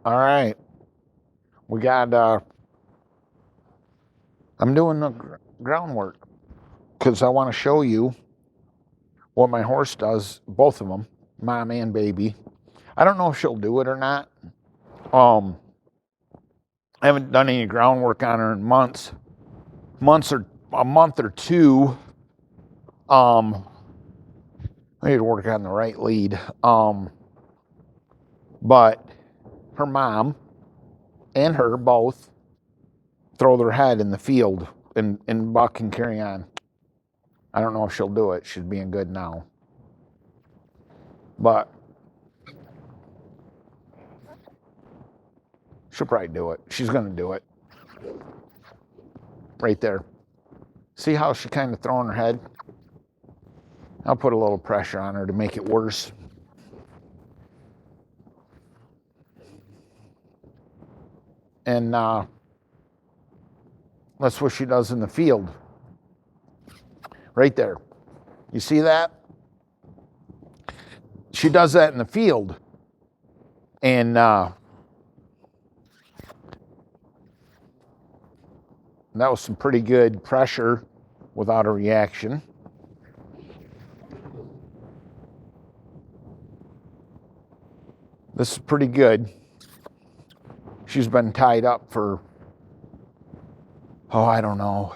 All right. We got, I'm doing the groundwork because I want to show you what my horse does, both of them, mom and baby. I don't know if she'll do it or not. Um, I haven't done any groundwork on her in months or a month or two. I need to work on the right lead. But her mom and her both throw their head in the field and buck and carry on. I don't know if she'll do it. She's being good now. But she'll probably do it. She's going to do it. Right there. See how she kind of throwing her head? I'll put a little pressure on her to make it worse. And that's what she does in the field. Right there. You see that? She does that in the field. And that was some pretty good pressure without a reaction. This is pretty good. She's been tied up for, I don't know,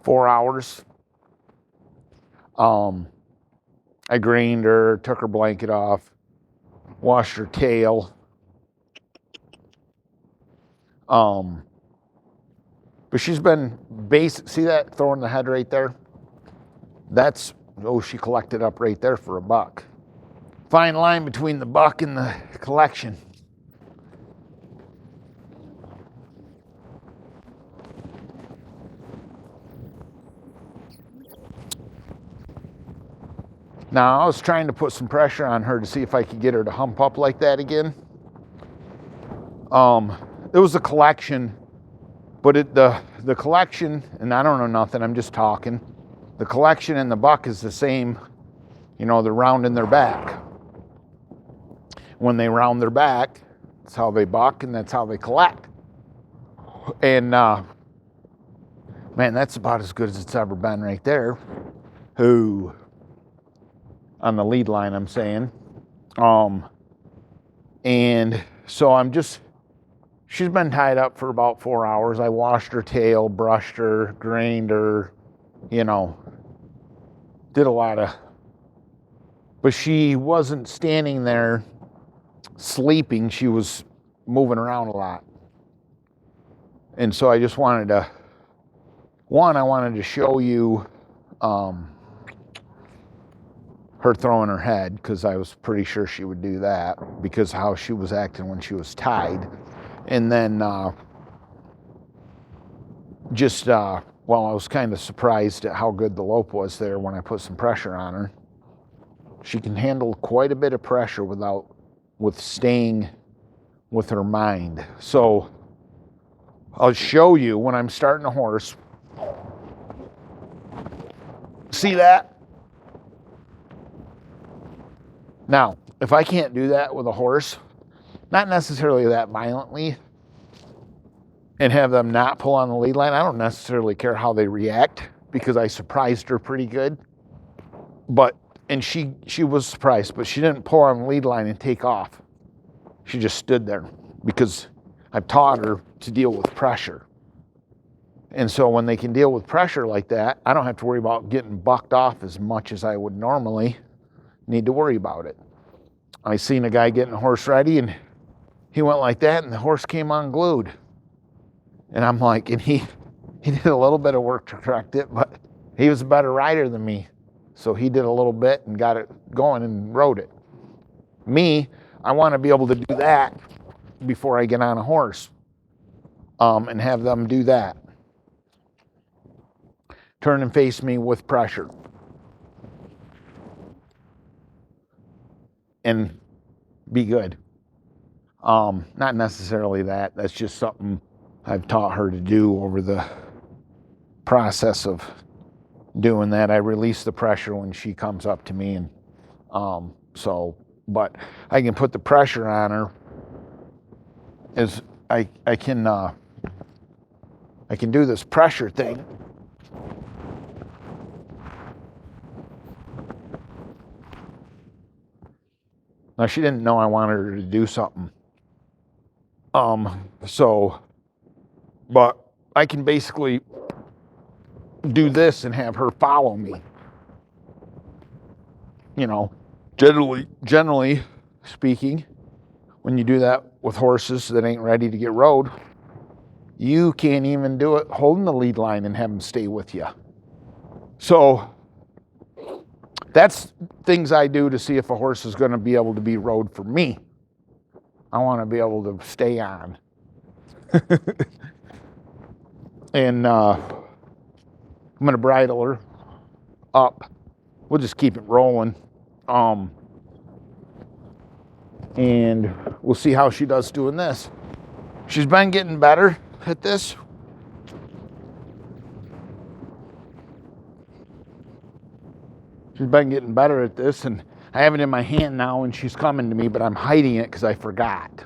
4 hours. I greened her, took her blanket off, washed her tail. But she's been see that throwing the head right there? That's, she collected up right there for a buck. Fine line between the buck and the collection. Now, I was trying to put some pressure on her to see if I could get her to hump up like that again. It was a collection, but the collection, and I don't know nothing, I'm just talking. The collection and the buck is the same, they're rounding their back. When they round their back, that's how they buck and that's how they collect. And man, that's about as good as it's ever been right there. Who? On the lead line, I'm saying. And so she's been tied up for about 4 hours. I washed her tail, brushed her, greened her, did a lot of, but she wasn't standing there sleeping. She was moving around a lot. And so I just wanted to, I wanted to show you her throwing her head, because I was pretty sure she would do that because how she was acting when she was tied. And then I was kind of surprised at how good the lope was there when I put some pressure on her. She can handle quite a bit of pressure with staying with her mind. So I'll show you when I'm starting a horse. See that? Now, if I can't do that with a horse, not necessarily that violently, and have them not pull on the lead line, I don't necessarily care how they react because I surprised her pretty good. And she was surprised, but she didn't pull on the lead line and take off. She just stood there because I've taught her to deal with pressure. And so when they can deal with pressure like that, I don't have to worry about getting bucked off as much as I would normally need to worry about it. I seen a guy getting a horse ready and he went like that and the horse came unglued. And I'm like, and he did a little bit of work to correct it, but he was a better rider than me. So he did a little bit and got it going and rode it. Me, I want to be able to do that before I get on a horse, and have them do that. Turn and face me with pressure. And be good. Not necessarily that. That's just something I've taught her to do over the process of doing that. I release the pressure when she comes up to me, and so but I can put the pressure on her as I can do this pressure thing. Now, she didn't know I wanted her to do something. But I can basically do this and have her follow me. You know, generally speaking, when you do that with horses that ain't ready to get rode, you can't even do it holding the lead line and have them stay with you. So that's things I do to see if a horse is going to be able to be rode for me. I want to be able to stay on. And I'm going to bridle her up. We'll just keep it rolling. And we'll see how she does doing this. She's been getting better at this. She's been getting better at this, and I have it in my hand now, and she's coming to me, but I'm hiding it because I forgot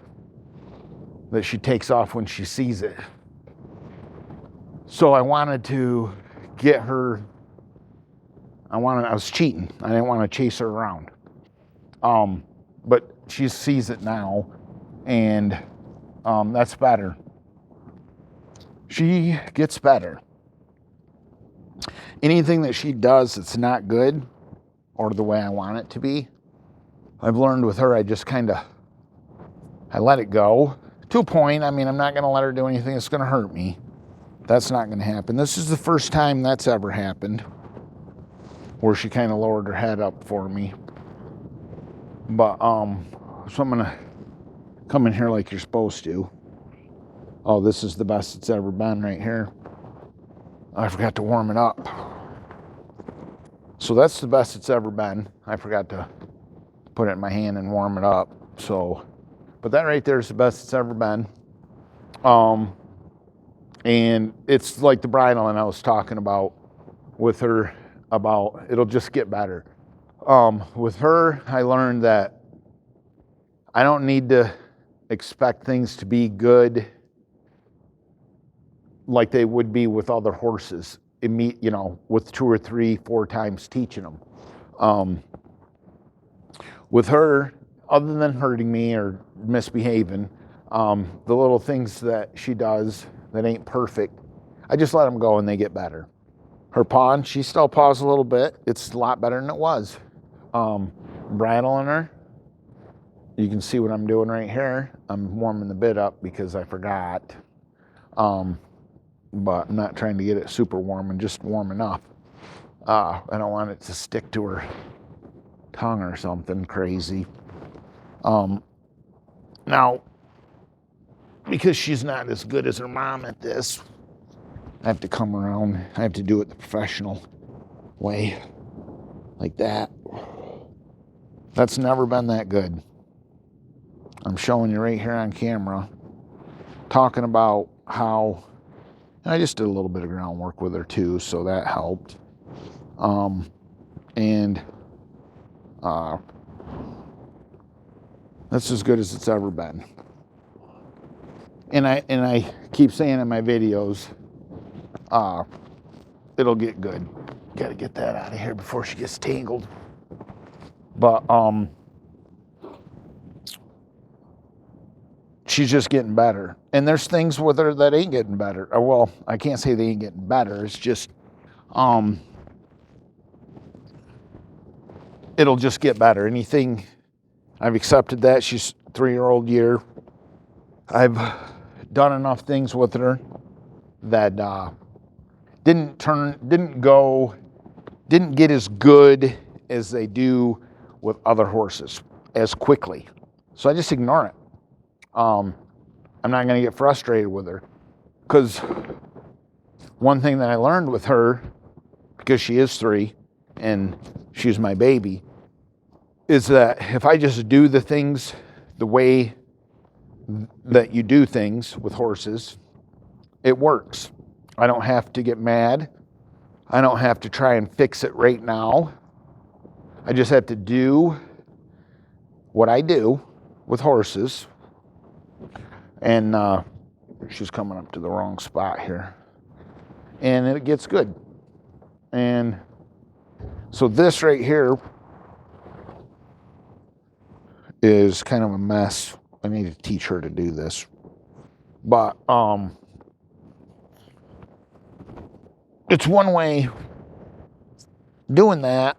that she takes off when she sees it. So I wanted to get her. I was cheating. I didn't want to chase her around. But she sees it now, and that's better. She gets better. Anything that she does that's not good or the way I want it to be, I've learned with her, I just I let it go to a point. I mean, I'm not going to let her do anything that's going to hurt me. That's not going to happen. This is the first time that's ever happened where she kind of lowered her head up for me. But, so I'm going to come in here like you're supposed to. Oh, this is the best it's ever been right here. I forgot to warm it up. So that's the best it's ever been. I forgot to put it in my hand and warm it up. So, but that right there is the best it's ever been. And it's like the bridling I was talking about with her, about it'll just get better. With her, I learned that I don't need to expect things to be good like they would be with other horses, you know, with 2 or 3, 4 times teaching them. With her, other than hurting me or misbehaving, the little things that she does that ain't perfect, I just let them go and they get better. Her paw, she still paws a little bit. It's a lot better than it was. Bridling her, you can see what I'm doing right here. I'm warming the bit up because I forgot. But I'm not trying to get it super warm, and just warm enough. I don't want it to stick to her tongue or something crazy. Now, because she's not as good as her mom at this, I have to come around. I have to do it the professional way, like that. That's never been that good. I'm showing you right here on camera, talking about how I just did a little bit of groundwork with her too, so that helped. That's as good as it's ever been. And I keep saying in my videos, it'll get good. Got to get that out of here before she gets tangled. But she's just getting better. And there's things with her that ain't getting better. Well, I can't say they ain't getting better. It's just, it'll just get better. Anything, I've accepted that. She's 3-year-old year. I've done enough things with her that didn't get as good as they do with other horses as quickly. So I just ignore it. I'm not going to get frustrated with her, because one thing that I learned with her, because she is 3 and she's my baby, is that if I just do the things the way that you do things with horses, it works. I don't have to get mad. I don't have to try and fix it right now. I just have to do what I do with horses, and she's coming up to the wrong spot here, and it gets good. And so this right here is kind of a mess. I need to teach her to do this, but it's one way doing that,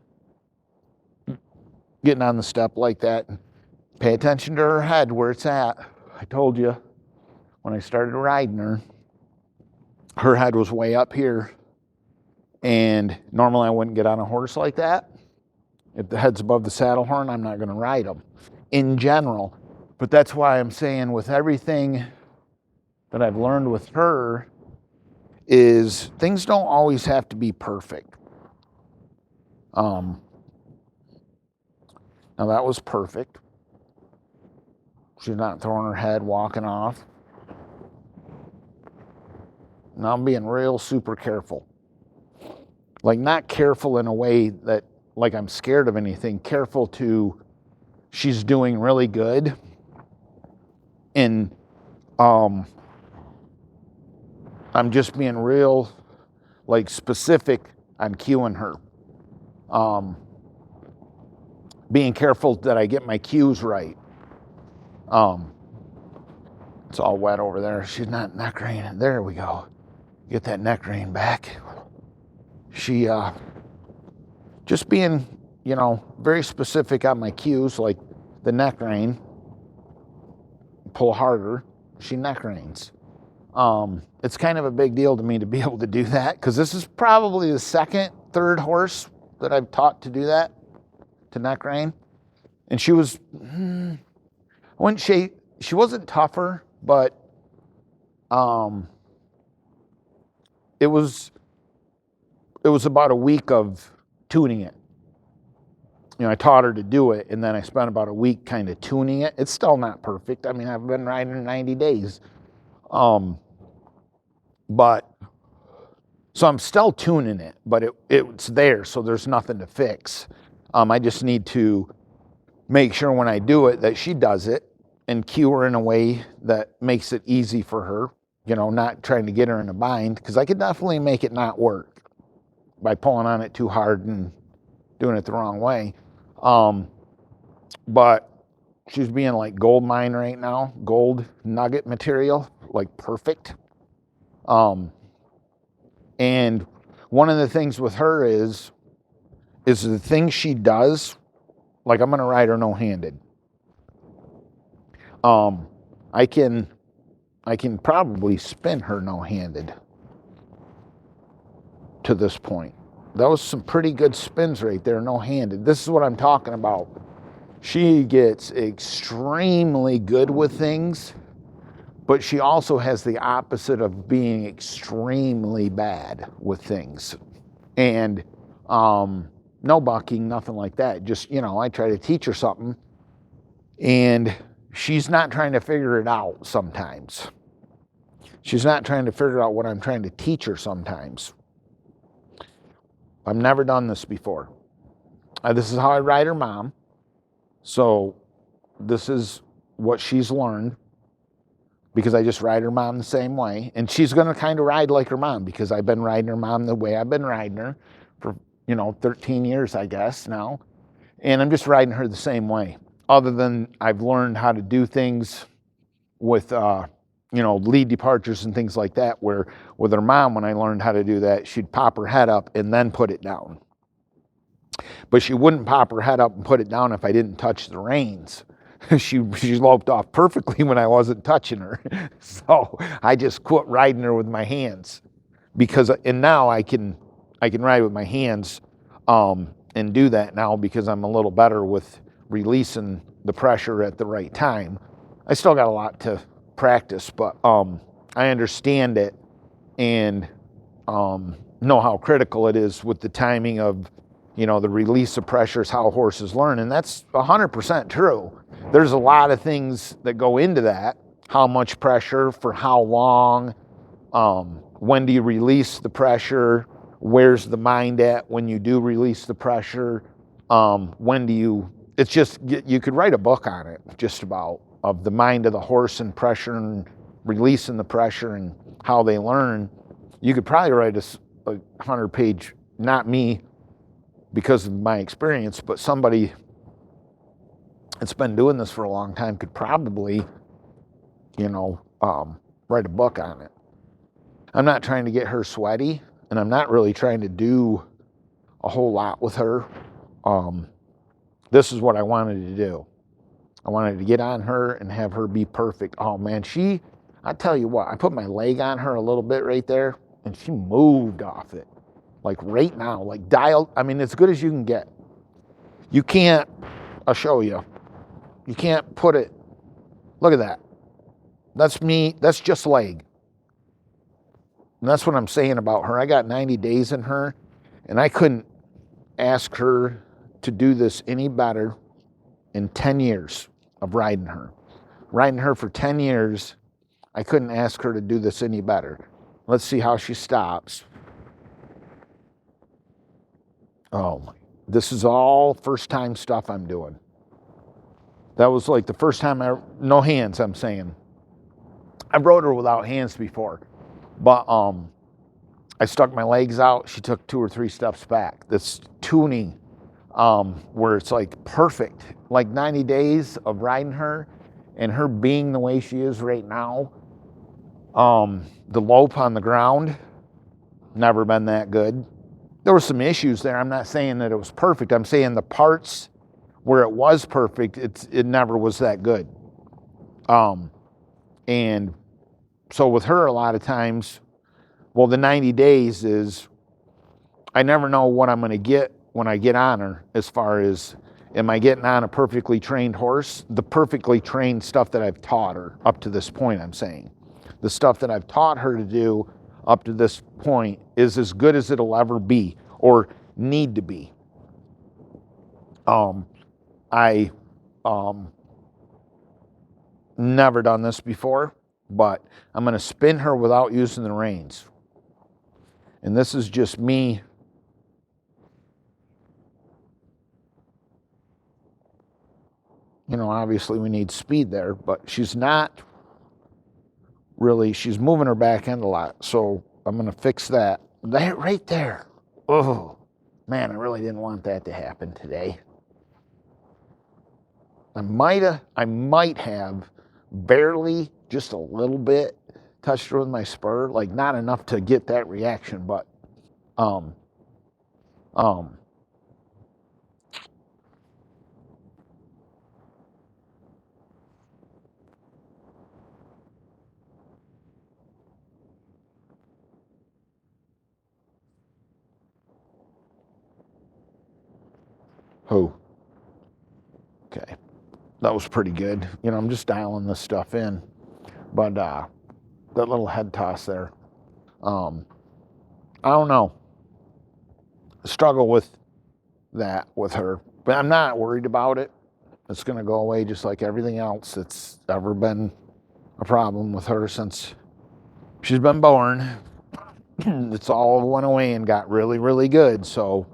getting on the step like that. Pay attention to her head, where it's at. I told you when I started riding her, her head was way up here, and normally I wouldn't get on a horse like that. If the head's above the saddle horn, I'm not going to ride them in general. But that's why I'm saying with everything that I've learned with her is things don't always have to be perfect. Now that was perfect. She's not throwing her head, walking off. Now I'm being real super careful. Like, not careful in a way that like I'm scared of anything. Careful to she's doing really good. And I'm just being real like specific on cueing her. Being careful that I get my cues right. It's all wet over there. She's not neck reining. There we go. Get that neck rein back. She just being, very specific on my cues, like the neck rein. Pull harder. She neck reins. It's kind of a big deal to me to be able to do that, because this is probably the third horse that I've taught to do that, to neck rein. And she was, I wouldn't say, she wasn't tougher, but it was about a week of tuning it. I taught her to do it, and then I spent about a week kind of tuning it. It's still not perfect. I mean, I've been riding 90 days. But, so I'm still tuning it, but it's there, so there's nothing to fix. I just need to make sure when I do it that she does it and cue her in a way that makes it easy for her, not trying to get her in a bind, because I could definitely make it not work by pulling on it too hard and doing it the wrong way. But she's being like gold mine right now, gold nugget material, like perfect. And one of the things with her is the thing she does, like I'm going to ride her no-handed. I can probably spin her no-handed to this point. That was some pretty good spins right there, no-handed. This is what I'm talking about. She gets extremely good with things, but she also has the opposite of being extremely bad with things. And no bucking, nothing like that. Just, I try to teach her something, and she's not trying to figure it out sometimes. She's not trying to figure out what I'm trying to teach her sometimes. I've never done this before. This is how I ride her mom. So this is what she's learned, because I just ride her mom the same way. And she's going to kind of ride like her mom, because I've been riding her mom the way I've been riding her for, 13 years, I guess, now. And I'm just riding her the same way. Other than I've learned how to do things with, lead departures and things like that, where with her mom, when I learned how to do that, she'd pop her head up and then put it down. But she wouldn't pop her head up and put it down if I didn't touch the reins. She loped off perfectly when I wasn't touching her. So I just quit riding her with my hands, and now I can ride with my hands and do that now, because I'm a little better with releasing the pressure at the right time. I still got a lot to practice, but I understand it and know how critical it is with the timing of, the release of pressure is how horses learn. And that's 100% true. There's a lot of things that go into that. How much pressure for how long? When do you release the pressure? Where's the mind at when you do release the pressure? When do you it's just, you could write a book on it, just about, of the mind of the horse and pressure and releasing the pressure and how they learn. You could probably write a 100-page, not me because of my experience, but somebody that's been doing this for a long time could probably, write a book on it. I'm not trying to get her sweaty, and I'm not really trying to do a whole lot with her. This is what I wanted to do. I wanted to get on her and have her be perfect. Oh man, I tell you what, I put my leg on her a little bit right there, and she moved off it. Like right now, like dialed, I mean, as good as you can get. You can't, I'll show you. You can't put it, look at that. That's me, that's just leg. And that's what I'm saying about her. I got 90 days in her, and I couldn't ask her to do this any better in 10 years of riding her. Riding her for 10 years, I couldn't ask her to do this any better. Let's see how she stops. Oh my, this is all first time stuff I'm doing. That was like the first time no hands, I'm saying. I've rode her without hands before, but I stuck my legs out. She took 2 or 3 steps back. This tuning, where it's like perfect, like 90 days of riding her and her being the way she is right now. The lope on the ground, never been that good. There were some issues there. I'm not saying that it was perfect. I'm saying the parts where it was perfect, it never was that good. And so with her, a lot of times, well, the 90 days is, I never know what I'm going to get when I get on her, as far as, am I getting on a perfectly trained horse? The perfectly trained stuff that I've taught her up to this point, I'm saying. The stuff that I've taught her to do up to this point is as good as it'll ever be, or need to be. I never done this before, but I'm going to spin her without using the reins. And this is just me. Obviously we need speed there, but she's not really, she's moving her back end a lot. So I'm going to fix that. That right there. Oh, man, I really didn't want that to happen today. I might have barely, just a little bit, touched her with my spur, like not enough to get that reaction, but oh, okay, that was pretty good. I'm just dialing this stuff in, but that little head toss there, I don't know. Struggle with that with her, but I'm not worried about it. It's going to go away just like everything else that's ever been a problem with her since she's been born. It's all went away and got really, really good. So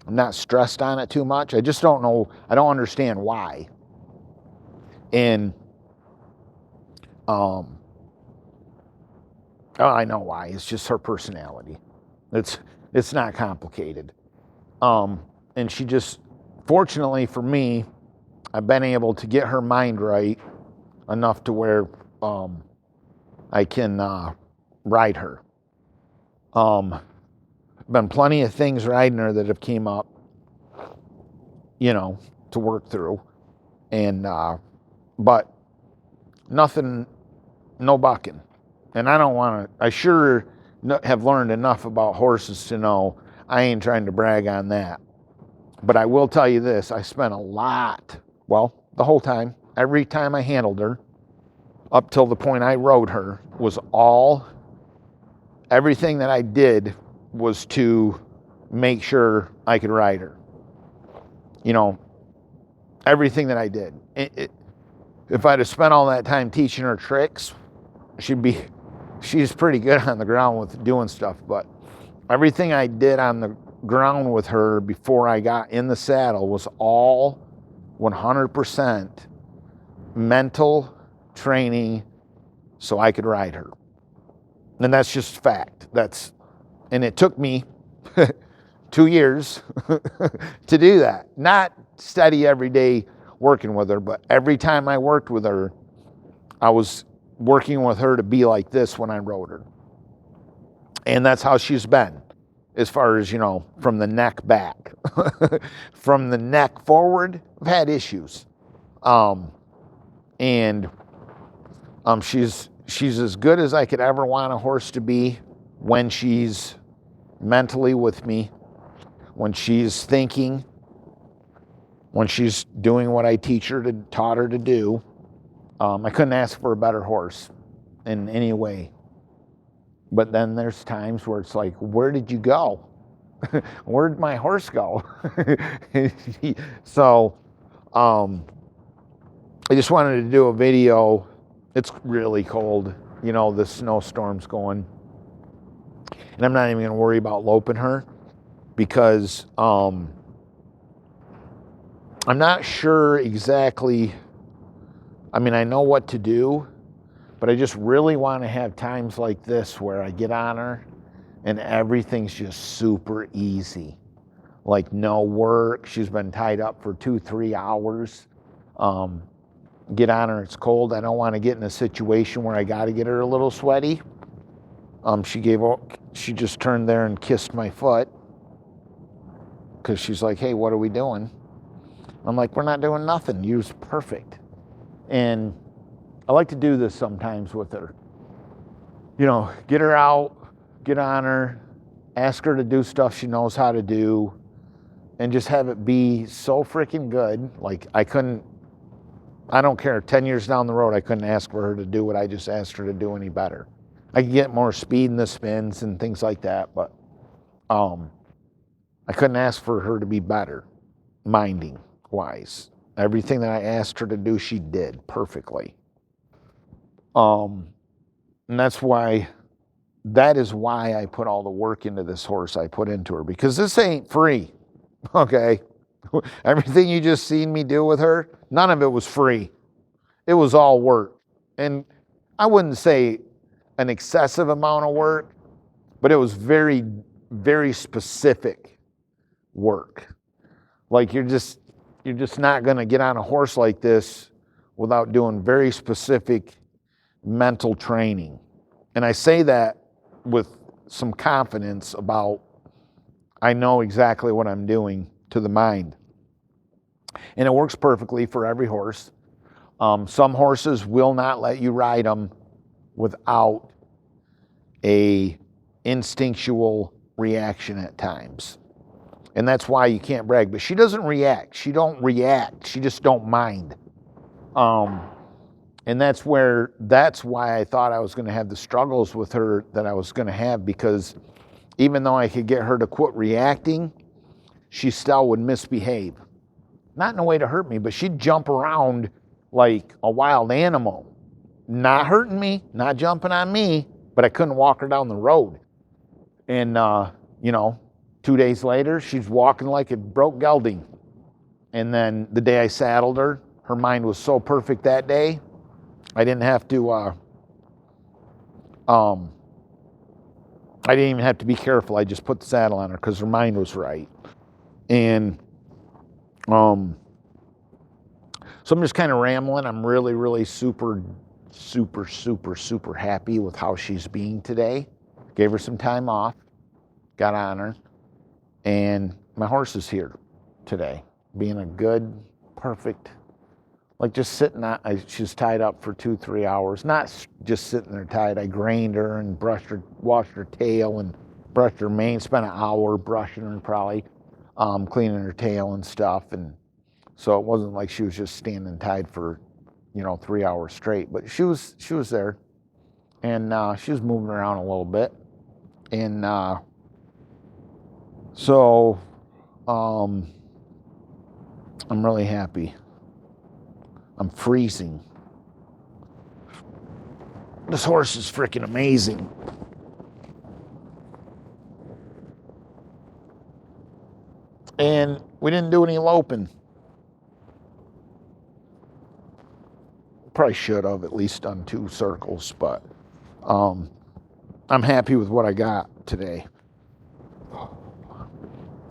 I'm not stressed on it too much. I just don't know. I don't understand why. And I know why. It's just her personality. It's not complicated. And she just, fortunately for me, I've been able to get her mind right enough to where I can ride her. Been plenty of things riding her that have came up, to work through. And, but nothing, no bucking. And I don't want to, I sure have learned enough about horses to know I ain't trying to brag on that. But I will tell you this, I spent a lot, well, the whole time, every time I handled her, up till the point I rode her, was everything that I did was to make sure I could ride her. Everything that I did. If I'd have spent all that time teaching her tricks, she's pretty good on the ground with doing stuff, but everything I did on the ground with her before I got in the saddle was all 100% mental training so I could ride her. And that's just fact. And it took me 2 years to do that. Not steady every day working with her, but every time I worked with her, I was working with her to be like this when I rode her. And that's how she's been, as far as, from the neck back. From the neck forward, I've had issues. She's as good as I could ever want a horse to be when she's mentally with me, when she's thinking, when she's doing what I taught her to do. I couldn't ask for a better horse in any way. But then there's times where it's like, where did you go? Where did my horse go? So, I just wanted to do a video. It's really cold. The snowstorm's going. And I'm not even going to worry about loping her because I'm not sure exactly. I mean, I know what to do, but I just really want to have times like this where I get on her and everything's just super easy. Like no work. She's been tied up for 2-3 hours. Get on her, it's cold. I don't want to get in a situation where I got to get her a little sweaty. She just turned there and kissed my foot because she's like, hey, what are we doing? I'm like, we're not doing nothing. You was perfect. And I like to do this sometimes with her. Get her out, get on her, ask her to do stuff she knows how to do, and just have it be so freaking good. Like I don't care, 10 years down the road, I couldn't ask for her to do what I just asked her to do any better. I could get more speed in the spins and things like that, but I couldn't ask for her to be better, minding wise. Everything that I asked her to do, she did perfectly. And that is why I put all the work into this horse I put into her, because this ain't free, okay? Everything you just seen me do with her, none of it was free. It was all work. And I wouldn't say an excessive amount of work, but it was very, very specific work. Like you're just not going to get on a horse like this without doing very specific mental training. And I say that with some confidence about I know exactly what I'm doing to the mind. And it works perfectly for every horse. Some horses will not let you ride them without a instinctual reaction at times. And that's why you can't brag. But she doesn't react. She don't react. She just don't mind. And that's why I thought I was going to have the struggles with her that I was going to have, because even though I could get her to quit reacting, she still would misbehave. Not in a way to hurt me, but she'd jump around like a wild animal. Not hurting me, not jumping on me, but I couldn't walk her down the road. And, 2 days later, she's walking like a broke gelding. And then the day I saddled her, her mind was so perfect that day, I didn't have to, I didn't even have to be careful. I just put the saddle on her because her mind was right. And, so I'm just kind of rambling. I'm really, really super, super, super, super happy with how she's being today. Gave her some time off, got on her, and my horse is here today, being a good, perfect, like just sitting on, she's tied up for 2-3 hours, not just sitting there tied. I grained her and washed her tail and brushed her mane, spent an hour brushing her probably, cleaning her tail and stuff. And so it wasn't like she was just standing tied for, 3 hours straight, but she was there, and she was moving around a little bit. And so I'm really happy. I'm freezing. This horse is freaking amazing. And we didn't do any loping. Probably should have at least done 2 circles, but I'm happy with what I got today.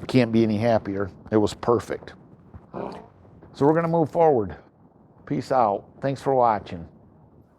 Can't be any happier. It was perfect. So we're going to move forward. Peace out. Thanks for watching.